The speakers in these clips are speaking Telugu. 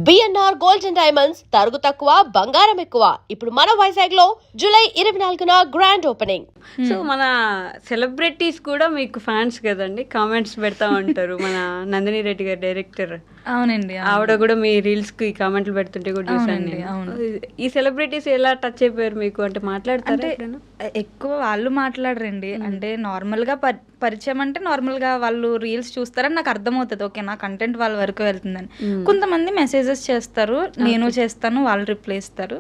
బిఎన్ఆర్ గోల్డ్ అండ్ డైమండ్స్ తరుగు తక్కువ బంగారం ఎక్కువ. ఇప్పుడు మన వైజాగ్ లో జూలై 24న గ్రాండ్ ఓపెనింగ్. సో మన సెలబ్రిటీస్ కూడా మీకు ఫ్యాన్స్ కదండి, కామెంట్స్ పెడతా ఉంటారు. మన నందిని రెడ్డి గారు డైరెక్టర్, అవునండి, ఆవిడ కూడా మీ రీల్స్ కి కామెంట్లు పెడుతుంటే కూడా చూసాను నేను. ఈ సెలబ్రిటీస్ ఎలా టచ్ అయిపోయారు మీకు? అంటే మాట్లాడతారు ఎక్కువ వాళ్ళు మాట్లాడరండి. అంటే నార్మల్ గా పరిచయం అంటే నార్మల్ గా వాళ్ళు రీల్స్ చూస్తారని నాకు అర్థమవుతుంది. ఓకే, నా కంటెంట్ వాళ్ళ వరకు వెళ్తుందని. కొంతమంది మెసేజెస్ చేస్తారు, నేను చేస్తాను, వాళ్ళు రిప్లై ఇస్తారు.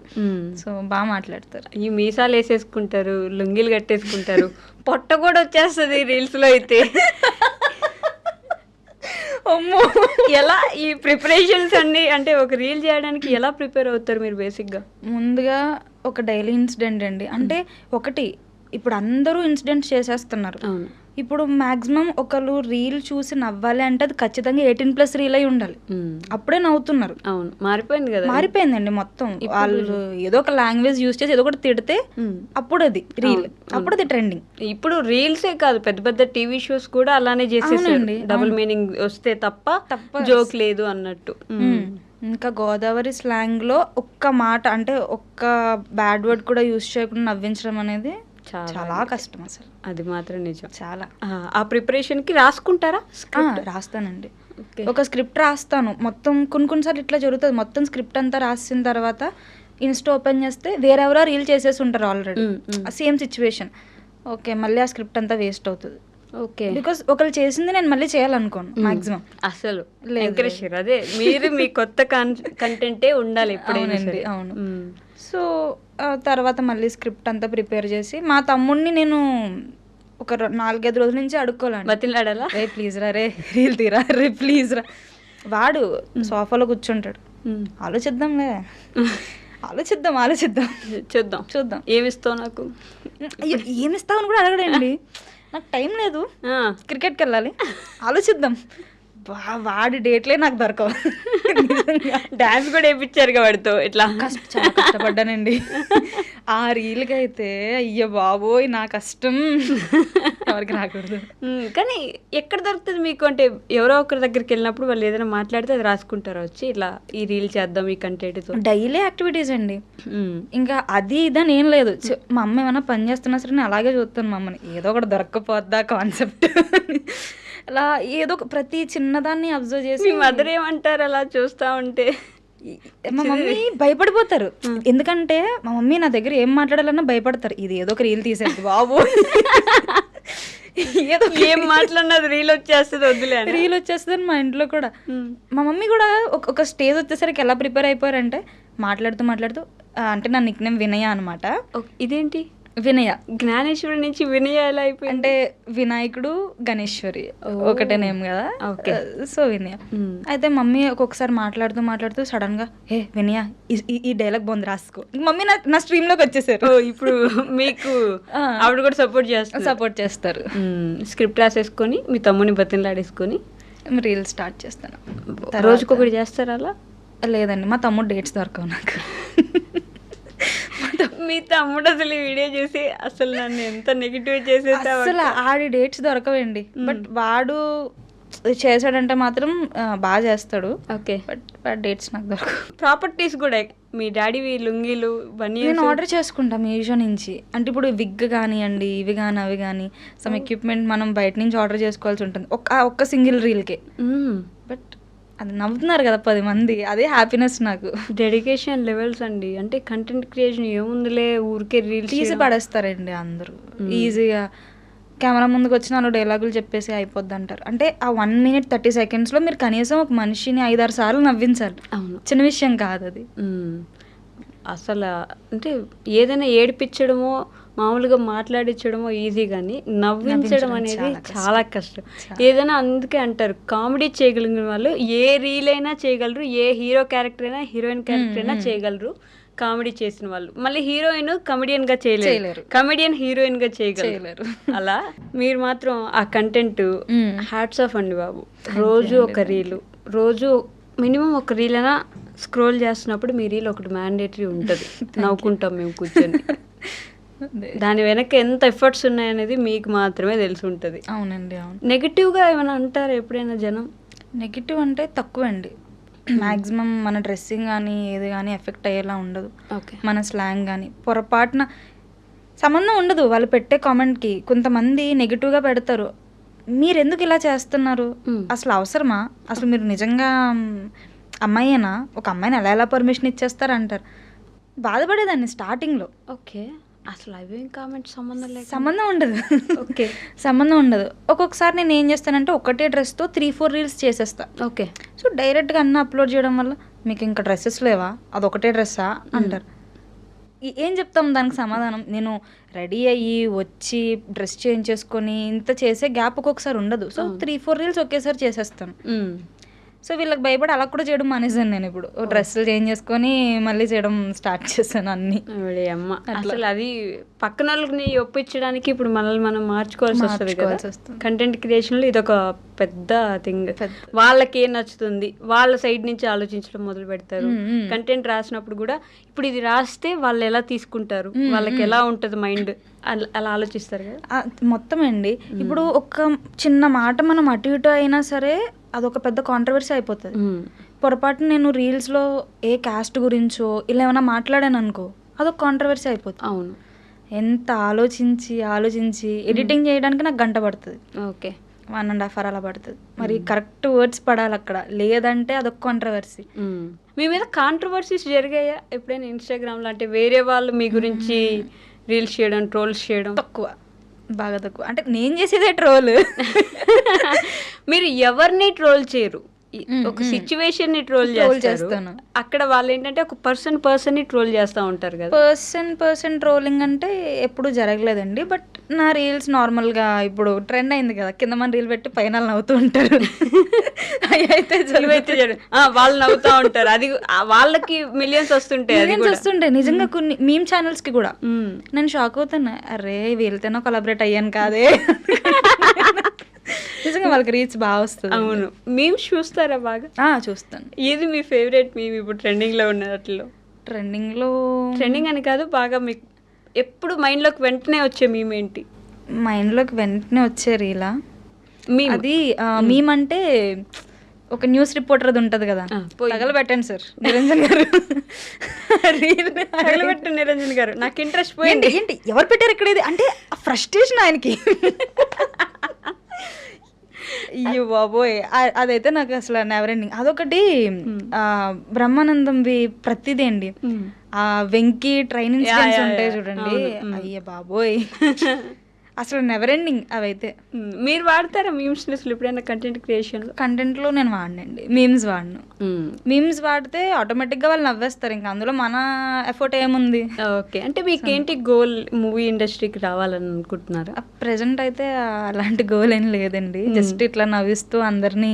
సో బాగా మాట్లాడతారు. ఈ మీసాలు వేసేసుకుంటారు, లుంగీలు కట్టేసుకుంటారు, పొట్ట కూడా వచ్చేస్తుంది రీల్స్ లో అయితే. అమ్మో, ఎలా ఈ ప్రిపరేషన్స్ అన్ని, అంటే ఒక రీల్ చేయడానికి ఎలా ప్రిపేర్ అవుతారు మీరు? బేసిక్గా ముందుగా ఒక డైలీ ఇన్సిడెంట్ అండి. అంటే ఒకటి, ఇప్పుడు అందరూ ఇన్సిడెంట్స్ చేసేస్తున్నారు. ఇప్పుడు మాక్సిమం ఒకళ్ళు రీల్ చూసి నవ్వాలి అంటే అది ఖచ్చితంగా 18+ రీల్ అయి ఉండాలి, అప్పుడే నవ్వుతున్నారు. అవును, మారిపోయింది కదా, మారిపోయిందండి మొత్తం. వాళ్ళు ఏదో ఒక లాంగ్వేజ్ యూజ్ చేసి ఏదో ఒకటి తిడితే అప్పుడు అది రీల్, అప్పుడు అది ట్రెండింగ్. ఇప్పుడు రీల్సే కాదు, పెద్ద పెద్ద టీవీ షోస్ కూడా అలానే చేసేసారండి. డబుల్ మీనింగ్ వస్తే తప్ప జోక్ లేదు అన్నట్టు. ఇంకా గోదావరి స్లాంగ్ లో ఒక్క మాట, అంటే ఒక్క బ్యాడ్ వర్డ్ కూడా యూజ్ చేయకుండా నవ్వించడం అనేది చాలా కష్టం అసలు. అది మాత్రం నిజం. చాలా. ఆ ప్రిపరేషన్ కి రాసుకుంటారా? రాస్తానండి. ఒక స్క్రిప్ట్ రాస్తాను మొత్తం. కొన్నిసార్లు ఇట్లా జరుగుతుంది, మొత్తం స్క్రిప్ట్ అంతా రాసిన తర్వాత ఇన్స్టా ఓపెన్ చేస్తే వేరెవరో రీల్ చేసేసి ఉంటారు ఆల్రెడీ, సేమ్ సిచ్యువేషన్. ఓకే, మళ్ళీ ఆ స్క్రిప్ట్ అంతా వేస్ట్ అవుతుంది. ఓకే, బికాస్ ఒకళ్ళు చేసింది నేను మళ్ళీ చేయాలనుకోను మాక్సిమం. అసలు ఎంకరేజ్, అదే మీరు మీ కొత్త కంటెంటే ఉండాలి ఎప్పుడైనా. అవును. సో తర్వాత మళ్ళీ స్క్రిప్ట్ అంతా ప్రిపేర్ చేసి మా తమ్ముడిని నేను ఒక 4-5 రోజుల నుంచి అడుక్కోలేండి, బతిలాడాలా, రే ప్లీజ్ రా, రే రీల్ తీరా, రే ప్లీజ్ రా. వాడు సోఫాలో కూర్చుంటాడు, ఆలోచిద్దాంలే, చూద్దాం ఏమిస్తావు నాకు, ఏమిస్తావు అని కూడా అడగడండి. నాకు టైం లేదు, క్రికెట్కి వెళ్ళాలి, ఆలోచిద్దాం. వాడి డేట్లే నాకు దొరకవు. డాన్స్ కూడా వేయించారు వాడితో, ఇట్లా చాలా కష్టపడ్డానండి ఆ రీల్కి అయితే. అయ్యో బాబోయ్, నా కష్టం ఎవరికి రాకూడదు. కానీ ఎక్కడ దొరుకుతుంది మీకు? అంటే ఎవరో ఒకరి దగ్గరికి వెళ్ళినప్పుడు వాళ్ళు ఏదైనా మాట్లాడితే అది రాసుకుంటారు వచ్చి, ఇట్లా ఈ రీల్ చేద్దాం ఈ కంటెంట్. డైలీ యాక్టివిటీస్ అండి, ఇంకా అది ఇదని ఏం లేదు. మా అమ్మ ఏమైనా పని చేస్తున్నా సరే నేను అలాగే చూస్తాను మా అమ్మని, ఏదో ఒకటి దొరక్కపోద్దా కాన్సెప్ట్, అలా ఏదో ప్రతి చిన్నదాన్ని అబ్జర్వ్ చేసి. మదర్ ఏమంటారు అలా చూస్తా ఉంటే? మా మమ్మీ భయపడిపోతారు, ఎందుకంటే మా మమ్మీ నా దగ్గర ఏం మాట్లాడాలన్నా భయపడతారు. ఇది ఏదో ఒక రీల్ తీసేది బాబు, ఏదో ఏం మాట్లాడినది రీల్ వచ్చేస్తుంది, వద్దులే రీల్ వచ్చేస్తుంది. మా ఇంట్లో కూడా మా మమ్మీ కూడా ఒక స్టేజ్ వచ్చేసరికి ఎలా ప్రిపేర్ అయిపోయారంటే, మాట్లాడుతూ అంటే నా నిక్ నేమ్ వినయ అనమాట. ఇదేంటి వినయ? జ్ఞానేశ్వరి నుంచి వినయ ఎలా అయిపోయి? అంటే వినాయకుడు గణేశ్వరి ఒకటే నేమ్ కదా, సో వినయ. అయితే మమ్మీ ఒక్కొక్కసారి మాట్లాడుతూ సడన్ గా, హే వినయ ఈ డైలాగ్ బాగుంది రాసుకో. మమ్మీ నా స్ట్రీమ్ లోకి వచ్చేసారు. ఇప్పుడు మీకు ఆవిడ కూడా సపోర్ట్ చేస్తారు. స్క్రిప్ట్ రాసేసుకొని మీ తమ్ముని బతిలాడేసుకొని రీల్ స్టార్ట్ చేస్తాను. రోజుకొకటి చేస్తారా అలా? లేదండి, మా తమ్ముడు డేట్స్ దొరకవు నాకు. మీ తమ్ముడు అసలు ఈ వీడియో చూసి అసలు నన్ను ఎంత నెగిటివ్ చేసేసా, అసలు ఆడి డేట్స్ దొరకవండి. బట్ వాడు చేశాడంటే మాత్రం బాగా చేస్తాడు. ఓకే, బట్ డేట్స్ నాకు దొరకవు. ప్రాపర్టీస్ కూడా మీ డాడీ లుంగీలు ఇవన్నీ నేను ఆర్డర్ చేసుకుంటా మీషో నుంచి. అంటే ఇప్పుడు విగ్ కానివ్వండి, ఇవి కానీ అవి కానీ, సమ్ ఎక్విప్మెంట్ మనం బయట నుంచి ఆర్డర్ చేసుకోవాల్సి ఉంటుంది ఒక్క సింగిల్ రీల్కే. బట్ అది నవ్వుతున్నారు కదా 10 మంది, అదే హ్యాపీనెస్ నాకు. డెడికేషన్ లెవెల్స్ అండి. అంటే కంటెంట్ క్రియేషన్ ఏముందిలే, ఊరికే రీల్స్ తీసి పడేస్తారండి అందరూ ఈజీగా. కెమెరా ముందుకు వచ్చిన వాళ్ళు డైలాగులు చెప్పేసి అయిపోద్ది అంటారు. అంటే ఆ 1 minute 30 secondsలో మీరు కనీసం ఒక మనిషిని 5-6 సార్లు నవ్వించాలి. అవును, చిన్న విషయం కాదు అది. అసలు అంటే ఏదైనా ఏడిపించడమో మామూలుగా మాట్లాడించడమో ఈజీ, కానీ నవ్వించడం అనేది చాలా కష్టం. ఏదైనా అందుకే అంటారు, కామెడీ చేయగలిగిన వాళ్ళు ఏ రీల్ అయినా చేయగలరు, ఏ హీరో క్యారెక్టర్ అయినా హీరోయిన్ క్యారెక్టర్ అయినా చేయగలరు. కామెడీ చేసిన వాళ్ళు మళ్ళీ హీరోయిన్ కమెడియన్ గా చేయలేరు, కమెడియన్ హీరోయిన్ గా చేయగలరు. అలా మీరు మాత్రం ఆ కంటెంట్ హ్యాట్స్ ఆఫ్ అండి బాబు. రోజు ఒక రీలు, రోజు మినిమం ఒక రీల్ అయినా స్క్రోల్ చేస్తున్నప్పుడు మీ రీల్ ఒకటి మ్యాండేటరీ ఉంటుంది. నవ్వుకుంటాం మేము కూర్చొని. దాని వెనక ఎంత ఎఫర్ట్స్ ఉన్నాయనేది మీకు మాత్రమే తెలిసి ఉంటుంది. అవునండి, అవును. నెగిటివ్గా ఏమైనా అంటారా ఎప్పుడైనా జనం? నెగిటివ్ అంటే తక్కువ అండి. మ్యాక్సిమం మన డ్రెస్సింగ్ కానీ ఏది కానీ ఎఫెక్ట్ అయ్యేలా ఉండదు. ఓకే. మన స్లాంగ్ కానీ పొరపాటున సంబంధం ఉండదు వాళ్ళు పెట్టే కామెంట్కి. కొంతమంది నెగిటివ్గా పెడతారు, మీరు ఎందుకు ఇలా చేస్తున్నారు, అసలు అవసరమా, అసలు మీరు నిజంగా అమ్మాయేనా, ఒక అమ్మాయిని ఎలా ఎలా పర్మిషన్ ఇచ్చేస్తారు అంటారు. బాధపడేదాన్ని స్టార్టింగ్లో. ఓకే. అసలు అవేం కామెంట్స్ సంబంధం లేదు. సంబంధం ఉండదు. ఓకే. సంబంధం ఉండదు. ఒక్కొక్కసారి నేను ఏం చేస్తానంటే ఒకటే డ్రెస్తో 3-4 రీల్స్ చేసేస్తా. ఓకే. సో డైరెక్ట్గా అన్న అప్లోడ్ చేయడం వల్ల మీకు ఇంకా డ్రెస్సెస్ లేవా, అదొకటే డ్రెస్సా అంటారు. ఏం చెప్తాం దానికి సమాధానం? నేను రెడీ అయ్యి వచ్చి డ్రెస్ చేంజ్ చేసుకొని ఇంత చేసే గ్యాప్ ఒక్కొక్కసారి ఉండదు. సో 3-4 రీల్స్ ఒకేసారి చేసేస్తాను. సో వీళ్ళకి భయపడి అలా కూడా చేయడం మానేసాను నేను. ఇప్పుడు డ్రెస్సులు చేంజ్ చేసుకొని మళ్ళీ చేయడం స్టార్ట్ చేశాను అన్ని. అమ్మ అసలు అది పక్కన వాళ్ళని ఒప్పించడానికి ఇప్పుడు మనల్ని మనం మార్చుకోవాల్సి వస్తుంది కదా. కంటెంట్ క్రియేషన్లో ఇది ఒక పెద్ద థింగ్. వాళ్ళకి ఏం నచ్చుతుంది వాళ్ళ సైడ్ నుంచి ఆలోచించడం మొదలు పెడతారు. కంటెంట్ రాసినప్పుడు కూడా ఇప్పుడు ఇది రాస్తే వాళ్ళు ఎలా తీసుకుంటారు, వాళ్ళకి ఎలా ఉంటుంది మైండ్, అలా ఆలోచిస్తారు కదా మొత్తం అండి. ఇప్పుడు ఒక చిన్న మాట మనం అటు ఇటు అయినా సరే అదొక పెద్ద కాంట్రవర్సీ అయిపోతుంది. పొరపాటు నేను రీల్స్లో ఏ కాస్ట్ గురించో ఇలా ఏమైనా మాట్లాడాను అనుకో, అదొక కాంట్రవర్సీ అయిపోతుంది. అవును. ఎంత ఆలోచించి ఎడిటింగ్ చేయడానికి నాకు గంట పడుతుంది. ఓకే. 1.5 hour అలా పడుతుంది. మరి కరెక్ట్ వర్డ్స్ పడాలి అక్కడ, లేదంటే అదొక కాంట్రవర్సీ. మీ మీద కాంట్రవర్సీస్ జరిగాయా ఎప్పుడైనా ఇన్స్టాగ్రామ్లో? అంటే వేరే వాళ్ళు మీ గురించి రీల్స్ చేయడం, ట్రోల్స్ చేయడం? తక్కువ, బాగా తక్కువ. అంటే నేను చేసేదే ట్రోల్. మీరు ఎవరిని ట్రోల్ చేయరు, ఒక సిచ్యువేషన్ ని ట్రోల్ చేస్తాను. అక్కడ వాళ్ళు ఏంటంటే ఒక పర్సన్ ని ట్రోల్ చేస్తూ ఉంటారు కదా. పర్సన్ ట్రోలింగ్ అంటే ఎప్పుడు జరగలేదండి. బట్ నా రీల్స్ నార్మల్ గా ఇప్పుడు ట్రెండ్ అయింది కదా, కింద మన రీల్ పెట్టి పైన నవ్వుతూ ఉంటారు. అయితే వాళ్ళు నవ్వుతూ ఉంటారు, అది వాళ్ళకి మిలియన్స్ వస్తుంటాయి నిజంగా. కొన్ని మీమ్ ఛానల్స్ కి కూడా నేను షాక్ అవుతాను, అరే వీళ్ళతోనో కొలాబరేట్ అయ్యాను కాదే. నిజంగా వాళ్ళకి రీచ్ బాగా వస్తుంది. అవును. మీమ్స్ చూస్తారా బాగా? చూస్తాను. ఏది మీ ఫేవరెట్ మీమ్ ఇప్పుడు ట్రెండింగ్ లో ఉన్నట్లో? ట్రెండింగ్ అని కాదు, బాగా మీకు ఎప్పుడు మైండ్ లోకి వెంటనే వచ్చే మీమ్ ఏంటి? మైండ్ లోకి వెంటనే వచ్చే రీలా అది మీమ్ అంటే ఒక న్యూస్ రిపోర్టర్ అది ఉంటది కదా, తగలబెట్టండి సార్ నిరంజన్ గారు. తగలబెట్టండి నిరంజన్ గారు, నాకు ఇంట్రెస్ట్ పోయింది. ఏంటి ఎవరు పెట్టారు ఇక్కడ ఇది అంటే ఫ్రస్ట్రేషన్ ఆయనకి. అయ్యో బాబోయ్, అదైతే నాకు అసలు నెవర్ ఎండింగ్. అదొకటి బ్రహ్మానందంవి ప్రతిదీ అండి. ఆ వెంకీ ట్రైన్ ఇన్సిడెంట్స్ ఉంటాయి చూడండి, అయ్యే బాబోయ్ అసలు నెవర్ ఎండింగ్ అవైతే. మీరు వాడతారా మీమ్స్ ఎప్పుడైనా కంటెంట్లో? నేను వాడినండి, మీమ్స్ వాడను. మీమ్స్ వాడితే ఆటోమేటిక్గా వాళ్ళు నవ్వేస్తారు, ఇంకా అందులో మన ఎఫర్ట్ ఏముంది. ఓకే. అంటే మీకు ఏంటి గోల్, మూవీ ఇండస్ట్రీకి రావాలని అనుకుంటున్నారా? ప్రెసెంట్ అయితే అలాంటి గోల్ ఏం లేదండి. జస్ట్ ఇట్లా నవ్విస్తూ అందరినీ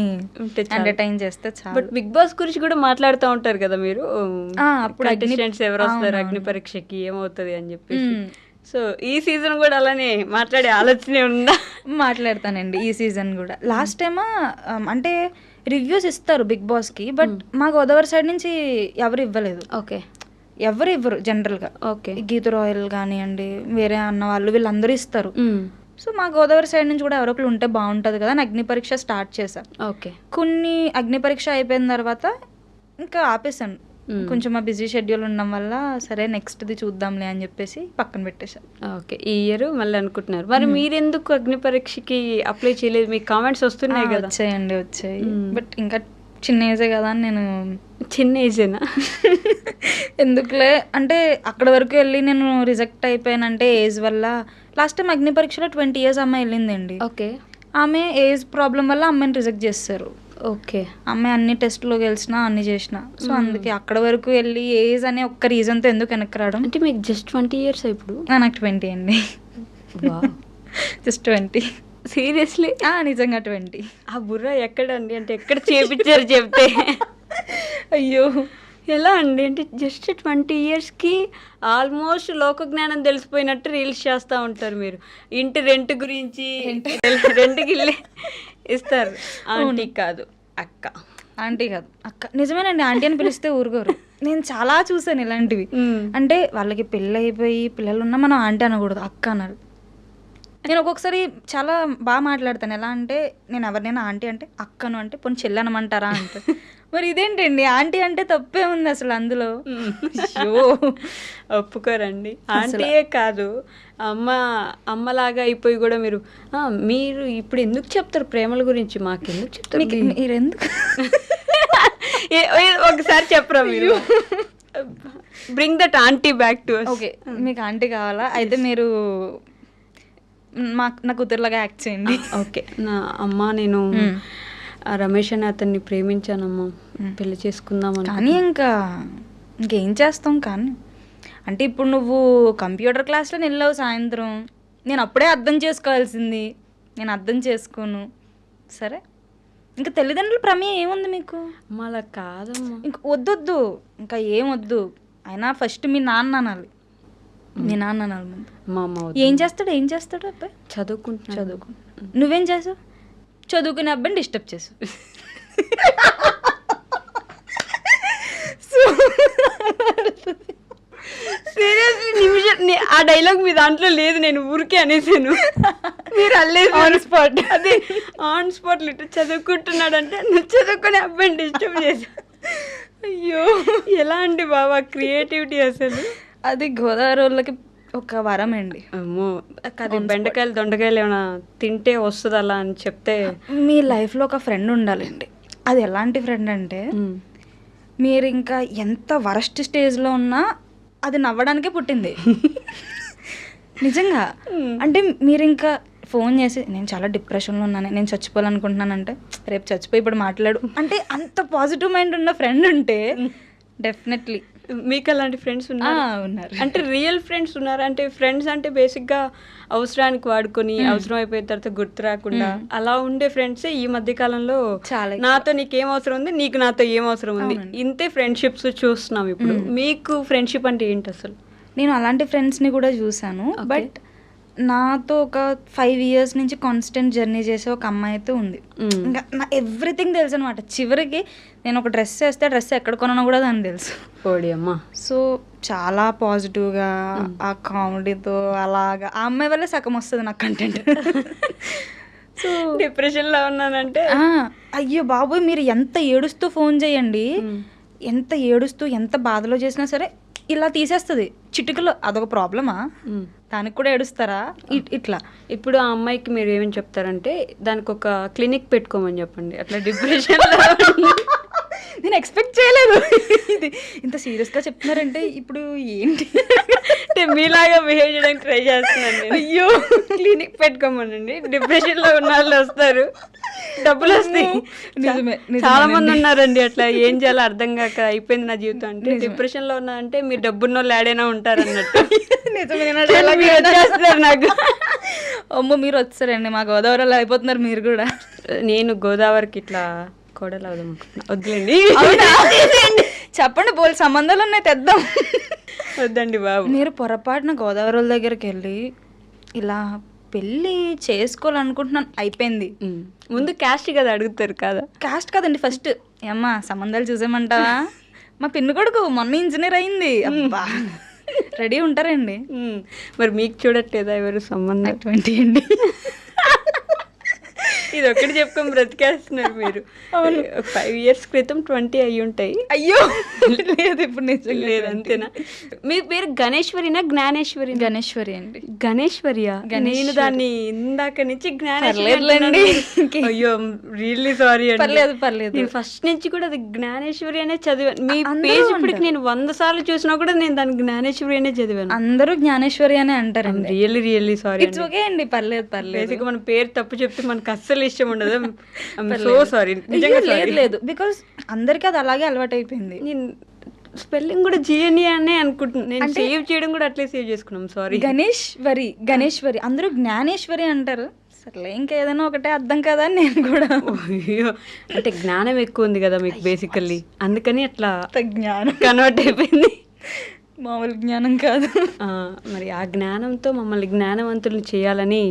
ఎంటర్టైన్ చేస్తే చాలు. బట్ బిగ్ బాస్ గురించి కూడా మాట్లాడుతూ ఉంటారు కదా మీరు, అప్పుడు కంటెస్టెంట్స్ ఎవరు వస్తారు అగ్ని పరీక్షకి, ఏమవుతుంది అని చెప్పేసి. సో ఈ సీజన్ కూడా అలానే మాట్లాడే ఆలోచనే ఉందా? మాట్లాడతానండి ఈ సీజన్ కూడా. లాస్ట్ టైమ్ అంటే రివ్యూస్ ఇస్తారు బిగ్ బాస్కి, బట్ మా గోదావరి సైడ్ నుంచి ఎవరు ఇవ్వలేదు. ఓకే. ఎవరు ఇవ్వరు జనరల్గా. ఓకే. గీత రాయల్ కానివ్వండి, వేరే అన్న వాళ్ళు వీళ్ళందరూ ఇస్తారు. సో మా గోదావరి సైడ్ నుంచి కూడా ఎవరొకరు ఉంటే బాగుంటుంది కదా అని అగ్ని పరీక్ష స్టార్ట్ చేశాను. ఓకే. కొన్ని అగ్ని పరీక్ష అయిపోయిన తర్వాత ఇంకా ఆపేశాను. కొంచెం మా బిజీ షెడ్యూల్ ఉండడం వల్ల సరే నెక్స్ట్ది చూద్దాంలే అని చెప్పేసి పక్కన పెట్టేశాను. ఓకే. ఈ ఇయర్ మళ్ళీ అనుకుంటున్నారు. మరి మీరెందుకు అగ్ని పరీక్షకి అప్లై చేయలేదు? మీకు కామెంట్స్ వస్తున్నాయి కదా? వచ్చాయి. బట్ ఇంకా చిన్న ఏజే కదా అని నేను. చిన్న ఏజేనా? ఎందుకులే అంటే అక్కడ వరకు వెళ్ళి నేను రిజెక్ట్ అయిపోయానంటే ఏజ్ వల్ల. లాస్ట్ టైం అగ్ని పరీక్షలో 20 years అమ్మాయి వెళ్ళిందండి. ఓకే. ఆమె ఏజ్ ప్రాబ్లం వల్ల అమ్మాయిని రిజెక్ట్ చేస్తారు. ఓకే. అమ్మాయి అన్ని టెస్ట్లో గెలిచినా అన్ని చేసిన. సో అందుకే అక్కడ వరకు వెళ్ళి ఏజ్ అనే ఒక్క రీజన్తో ఎందుకు వెనక్కి రావడం. అంటే మీకు జస్ట్ 20 years ఇప్పుడు? నాకు 20 అండి. జస్ట్ 20. సీరియస్లీ? నిజంగా 20. ఆ బుర్ర ఎక్కడండి, అంటే ఎక్కడ చేపించారు చెప్తే? అయ్యో ఎలా అండి, అంటే జస్ట్ 20 yearsకి ఆల్మోస్ట్ లోక జ్ఞానం తెలిసిపోయినట్టు రీల్స్ చేస్తూ ఉంటారు మీరు. ఇంటి రెంట్ గురించి, రెంట్కి ఇల్లే ఇస్తారు. ఆంటీ కాదు అక్క, నిజమేనండి. ఆంటీ అని పిలిస్తే ఊరుకోరు. నేను చాలా చూసాను ఇలాంటివి. అంటే వాళ్ళకి పెళ్ళి అయిపోయి పిల్లలు ఉన్నా మనం ఆంటీ అనకూడదు, అక్క అన్నారు. నేను ఒక్కొక్కసారి చాలా బాగా మాట్లాడతాను. ఎలా అంటే నేను ఎవరినైనా ఆంటీ అంటే అక్కను అంటే పోనీ చెల్లి అనమంటారా అంటే మరి ఇదేంటండి ఆంటీ అంటే తప్పే ఉంది అసలు అందులో. అయ్యో ఒప్పుకోరండి. ఆంటీయే కాదు, అమ్మలాగా అయిపోయి కూడా మీరు ఇప్పుడు ఎందుకు చెప్తారు ప్రేమల గురించి, మాకెందుకు చెప్తారు, మీరు ఎందుకు ఒకసారి చెప్పరా మీరు. Bring that aunty back to us. Okay, మీకు ఆంటీ కావాలా? అయితే మీరు నా కూతురులాగా యాక్ట్ చేయండి. ఓకే, నా అమ్మ నేను రమేష్ అని అతన్ని ప్రేమించానమ్మా, పెళ్లి చేసుకుందాం కానీ ఇంకేం చేస్తాం. కానీ అంటే ఇప్పుడు నువ్వు కంప్యూటర్ క్లాస్లో వెళ్ళావు సాయంత్రం, నేను అప్పుడే అర్థం చేసుకోవాల్సింది, నేను అర్థం చేసుకోను. సరే, ఇంకా తల్లిదండ్రుల ప్రమేయం ఏముంది మీకు? అలా కాదమ్మా, ఇంక వద్దొద్దు, ఇంకా ఏం వద్దు. అయినా ఫస్ట్ మీ నాన్న అనాలి, మీ నాన్న అనాలి ముందు. మా అమ్మ ఏం చేస్తాడు అబ్బాయి? చదువుకుంటున్నాడు. నువ్వేం చేసావు? చదువుకునే అబ్బాయిని డిస్టర్బ్ చేసావు. సీరియస్లీ నిమిషం ఆ డైలాగ్ మీ దాంట్లో లేదు, నేను ఊరికే అనేసాను. మీరు అల్లేదు ఆన్ స్పాట్. అదే ఆన్ స్పాట్ లిటర్ చదువుకుంటున్నాడు అంటే నువ్వు చదువుకునే అబ్బాయిని డిస్టర్బ్ చేసా. అయ్యో, ఎలా అండి బాబా క్రియేటివిటీ అసలు. అది గోదావరి వాళ్ళకి ఒక వరం అండి. అమ్మో, అది బెండకాయలు దొండకాయలు ఏమైనా తింటే వస్తుంది అలా అని చెప్తే. మీ లైఫ్లో ఒక ఫ్రెండ్ ఉండాలండి. అది ఎలాంటి ఫ్రెండ్ అంటే మీరు ఇంకా ఎంత వరస్ట్ స్టేజ్లో ఉన్నా అది నవ్వడానికే పుట్టింది. నిజంగా. అంటే మీరు ఇంకా ఫోన్ చేసి నేను చాలా డిప్రెషన్లో ఉన్నాను, నేను చచ్చిపోవాలనుకుంటున్నానంటే రేపు చచ్చిపోయి ఇప్పుడు మాట్లాడు అంటే అంత పాజిటివ్ మైండ్ ఉన్న ఫ్రెండ్ ఉంటే డెఫినెట్లీ. మీకు అలాంటి ఫ్రెండ్స్ ఉన్నారు అంటే రియల్ ఫ్రెండ్స్ ఉన్నారు? అంటే ఫ్రెండ్స్ అంటే బేసిక్గా అవసరానికి వాడుకొని అవసరం అయిపోయిన తర్వాత గుర్తు రాకుండా అలా ఉండే ఫ్రెండ్సే ఈ మధ్య కాలంలో చాలా. నాతో నీకేం అవసరం ఉంది, నీకు నాతో ఏం అవసరం ఉంది, ఇంతే ఫ్రెండ్షిప్స్ చూస్తున్నాం ఇప్పుడు. మీకు ఫ్రెండ్షిప్ అంటే ఏంటి అసలు? నేను అలాంటి ఫ్రెండ్స్ని కూడా చూశాను. బట్ నాతో ఒక 5 years నుంచి కాన్స్టెంట్ జర్నీ చేసే ఒక అమ్మాయి అయితే ఉంది. ఇంకా నా ఎవ్రీథింగ్ తెలుసు అనమాట. చివరికి నేను ఒక డ్రెస్ వేస్తే డ్రెస్ ఎక్కడ కొనో కూడా దానికి తెలుసు. ఓడి అమ్మా. సో చాలా పాజిటివ్గా ఆ కామెడీతో అలాగా ఆ అమ్మాయి వల్లే సగం వస్తుంది నాకు కంటెంట్. సో డిప్రెషన్లో ఉన్నానంటే అయ్యో బాబోయ్, మీరు ఎంత ఏడుస్తూ ఫోన్ చేయండి, ఎంత ఏడుస్తూ ఎంత బాధలో చేసినా సరే ఇలా తీసేస్తుంది చిటికలో. అదొక ప్రాబ్లమా? దానికి కూడా ఏడుస్తారా ఇట్లా? ఇప్పుడు ఆ అమ్మాయికి మీరు ఏమని చెప్తారంటే దానికి ఒక క్లినిక్ పెట్టుకోమని చెప్పండి. అట్లా డిప్రెషన్ నేను ఎక్స్పెక్ట్ చేయలేదు ఇది ఇంత సీరియస్గా చెప్తున్నారంటే. ఇప్పుడు ఏంటి అంటే మీలాగా బిహేవ్ చేయడానికి ట్రై చేస్తున్నాను. అయ్యో, క్లినిక్ పెట్టుకోమనండి, డిప్రెషన్లో ఉన్న వాళ్ళు వస్తారు, డబ్బులు వస్తాయి. నిజమే, చాలా మంది ఉన్నారండి అట్లా. ఏం చేయాలో అర్థం కాక అయిపోయింది నా జీవితం అంటే. డిప్రెషన్లో ఉన్నా అంటే మీరు డబ్బున్న వాళ్ళు యాడైనా ఉంటారు అన్నట్టు. వచ్చేస్తారు నాకు. అమ్మో, మీరు వచ్చారండి మా గోదావరిలో అయిపోతున్నారు మీరు కూడా. నేను గోదావరికి ఇట్లా కోడలు అవుదాం అనుకుంటున్నా. వద్దులేండి, చెప్పండి, బోల్ సంబంధాలు ఉన్నాయి, తెద్దాం. వద్దండి బాబు. మీరు పొరపాటున గోదావరి వాళ్ళ దగ్గరికి వెళ్ళి ఇలా పెళ్ళి చేసుకోవాలనుకుంటున్నాను అయిపోయింది. ముందు క్యాస్ట్ కదా అడుగుతారు కదా? క్యాస్ట్ కదండి, ఫస్ట్ ఏమ్మా సంబంధాలు చూసేమంటావా? మా పిన్ని కొడుకు మొన్న ఇంజనీర్ అయింది. అబ్బా, రెడీ ఉంటారండి. మరి మీకు చూడట్లేదా ఎవరు సంబంధం? 20 అండి. ఇది ఒకటి చెప్పుకొని బ్రతికేస్తున్నారు మీరు. 5 years క్రితం 20 అయ్యి ఉంటాయి. అయ్యో లేదు, ఇప్పుడు నిజం లేదు. అంతేనా? మీ పేరు గణేశ్వరినా జ్ఞానేశ్వరి? గణేశ్వరి అండి. గణేశ్వరియా? నేను దాన్ని ఇందాక నుంచి జ్ఞానేశ్వరి. అయ్యో రియల్లీ సారీ అండి. పర్లేదు పర్లేదు. నేను ఫస్ట్ నుంచి కూడా అది జ్ఞానేశ్వరి అనే చదివాను. మీ పేజ్ ఇప్పటికి నేను 100 సార్లు చూసినా కూడా నేను దాన్ని జ్ఞానేశ్వరి అనే చదివాను. అందరూ జ్ఞానేశ్వరి అనే అంటారు. Really sorry. ఇట్స్ ఓకే అండి, పర్లేదు పర్లేదు. బేసిక్గా మన పేరు తప్పు చెప్తే మనకు అస్సలు ఇష్టం ఉండదు. So sorry. లేదు, బికాస్ అందరికీ అది అలాగే అలవాటు అయిపోయింది. నేను స్పెల్లింగ్ కూడా జిఎన్ఈ అనే అనుకుంటున్నాను. నేను సేవ్ చేయడం కూడా అట్లే సేవ్ చేసుకున్నాం. సారీ. గణేశ్వరి అందరూ జ్ఞానేశ్వరి అంటారు. సర్లే, ఇంకా ఏదైనా ఒకటే అర్థం కదా అని నేను కూడా. అంటే జ్ఞానం ఎక్కువ ఉంది కదా మీకు బేసికల్లీ, అందుకని అట్లా జ్ఞానం కన్వర్ట్ అయిపోయింది. మామూలు జ్ఞానం కాదు. మరి ఆ జ్ఞానంతో మమ్మల్ని జ్ఞానవంతులు చేయాలని,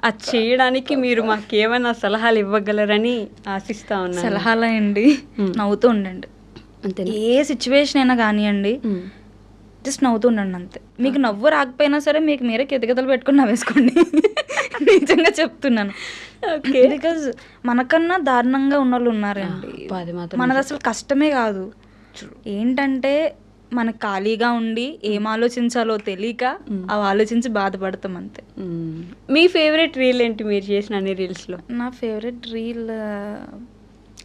అది చేయడానికి మీరు మాకేమైనా సలహాలు ఇవ్వగలరని ఆశిస్తా ఉన్నాను. సలహాలా అండి? నవ్వుతూ ఉండండి అంతే. ఏ సిచ్యువేషన్ అయినా కానివ్వండి, జస్ట్ నవ్వుతూ ఉండండి అంతే. మీకు నవ్వు రాకపోయినా సరే మీకు మీరే కితకితలు పెట్టుకుని నవ్వేసుకోండి. నిజంగా చెప్తున్నాను. ఓకే. బికాజ్ మనకన్నా దారుణంగా ఉన్న వాళ్ళు ఉన్నారండి. అది మాత్రం మనది అసలు కష్టమే కాదు. ఏంటంటే మనకు ఖాళీగా ఉండి ఏం ఆలోచించాలో తెలియక అవి ఆలోచించి బాధపడతాం అంతే. మీ ఫేవరెట్ రీల్ ఏంటి మీరు చేసిన అన్ని రీల్స్లో? నా ఫేవరెట్ రీల్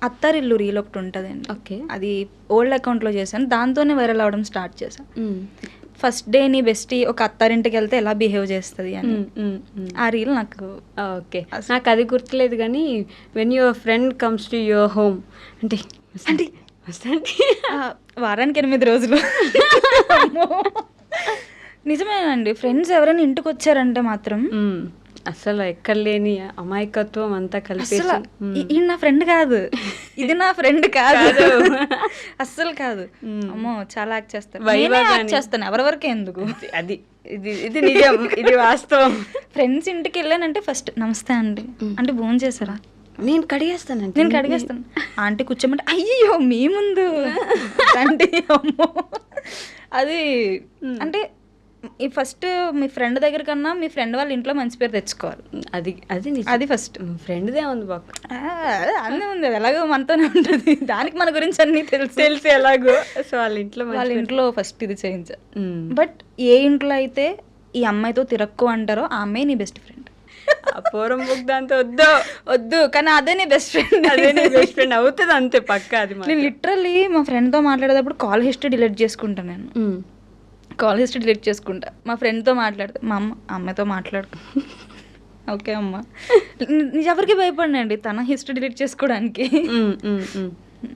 అత్తారిల్లు రీల్ ఒకటి ఉంటుందండి. ఓకే. అది ఓల్డ్ అకౌంట్లో చేశాను, దాంతోనే వైరల్ అవ్వడం స్టార్ట్ చేశాను. ఫస్ట్ డే నీ బెస్టీ ఒక అత్తారింటికి వెళ్తే ఎలా బిహేవ్ చేస్తుంది అని. ఆ రీల్ నాకు ఓకే. నాకు అది గుర్తులేదు కానీ when your friend comes to your home అంటే అంటే వారానికి 8 రోజులు. నిజమేనండి, ఫ్రెండ్స్ ఎవరైనా ఇంటికి వచ్చారంటే మాత్రం అసలు ఎక్కడ లేని అమాయకత్వం అంతా కలిపి ఇది నా ఫ్రెండ్ కాదు, ఇది నా ఫ్రెండ్ కాదు, అస్సలు కాదు. అమ్మో చాలా యాక్ట్ చేస్తాను, నేనే యాక్ట్ చేస్తాను, ఎవరెవరికే ఎందుకు. అది ఇది నిజం, ఇది వాస్తవం. ఫ్రెండ్స్ ఇంటికి వెళ్ళానంటే ఫస్ట్ నమస్తే అండి అంటే భోజనం చేశారా, నేను కడిగేస్తానండి, నేను కడిగేస్తాను. ఆంటీ కూర్చోమంటే అయ్యో మీ ముందు అంటే అమ్మో. అది అంటే ఈ ఫస్ట్ మీ ఫ్రెండ్ దగ్గర కన్నా మీ ఫ్రెండ్ వాళ్ళ ఇంట్లో మంచి పేరు తెచ్చుకోవాలి. అది అది అది ఫస్ట్. ఫ్రెండ్దే ఉంది బాక అన్నీ ఉంది, అది ఎలాగో మనతోనే ఉంటుంది, దానికి మన గురించి అన్నీ తెలిసి ఎలాగో. సో వాళ్ళ ఇంట్లో ఫస్ట్ ఇది చేయించాలి. బట్ ఏ ఇంట్లో అయితే ఈ అమ్మాయితో తిరక్కు అంటారో ఆ అమ్మాయి నీ బెస్ట్ ఫ్రెండ్. పూర్వం బుక్ దాంతో వద్దు కానీ అదే నీ బెస్ట్ ఫ్రెండ్, అదే నీ బెస్ట్ ఫ్రెండ్ అవుతుంది అంతే పక్క. అది నేను లిటరల్లీ మా ఫ్రెండ్తో మాట్లాడేటప్పుడు కాల్ హిస్టరీ డిలీట్ చేసుకుంటాను. నేను కాల్ హిస్టరీ డిలీట్ చేసుకుంటా, మా ఫ్రెండ్తో మాట్లాడితే మా అమ్మాయితో మాట్లాడుకో ఓకే అమ్మ. ఎవరికి భయపడినండి తన హిస్టరీ డిలీట్ చేసుకోవడానికి.